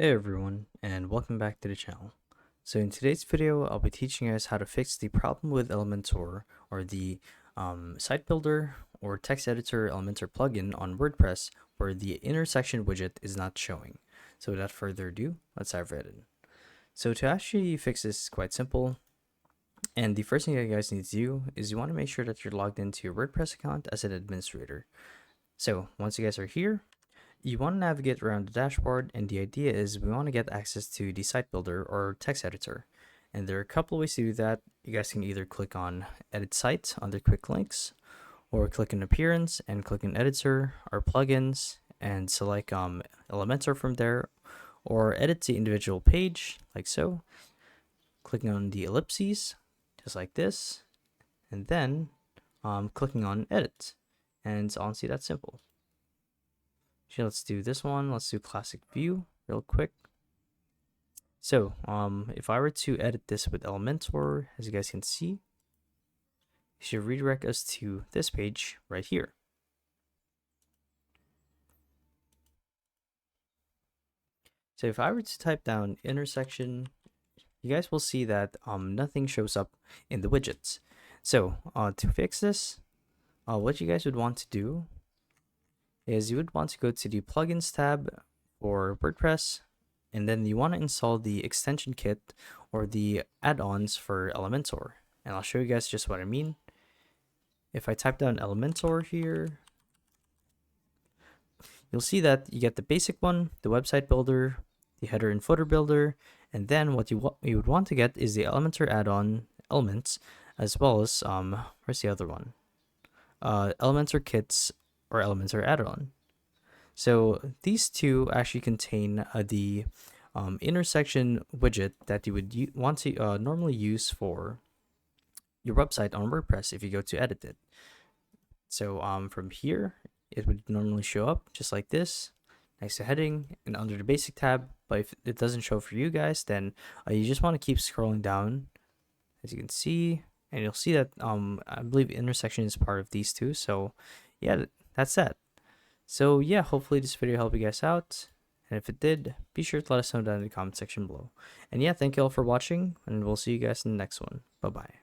Hey everyone, and welcome back to the channel. So in today's video, I'll be teaching you guys how to fix the problem with Elementor, or the site builder or text editor Elementor plugin on WordPress where the intersection widget is not showing. So without further ado, let's dive right in. So to actually fix this is quite simple, and the first thing you guys need to do is you want to make sure that you're logged into your WordPress account as an administrator. So once you guys are here, you want to navigate around the dashboard, and the idea is we want to get access to the site builder or text editor. And there are a couple of ways to do that. You guys can either click on edit site under quick links, or click on appearance and click on editor or plugins and select Elementor from there, or edit the individual page like so, clicking on the ellipses just like this, and then clicking on edit, and it's honestly that simple. Okay, let's do this one. Let's do classic view real quick. So if I were to edit this with Elementor, as you guys can see, it should redirect us to this page right here. So if I were to type down intersection, you guys will see that nothing shows up in the widgets. So to fix this, what you guys would want to do is you would want to go to the plugins tab for WordPress, and then you want to install the extension kit or the add-ons for Elementor. And I'll show you guys just what I mean. If I type down Elementor here, you'll see that you get the basic one, the website builder, the header and footer builder, and then what you would want to get is the Elementor add-on elements, as well as where's the other one? Elementor kits or Elementor add-on. So these two actually contain the intersection widget that you would want to normally use for your website on WordPress if you go to edit it. So from here, it would normally show up just like this, next to heading and under the basic tab. But if it doesn't show for you guys, then you just want to keep scrolling down, as you can see, and you'll see that I believe intersection is part of these two. So yeah, that's that. So yeah, hopefully this video helped you guys out, and if it did, be sure to let us know down in the comment section below. And yeah, thank you all for watching, and we'll see you guys in the next one. Bye bye.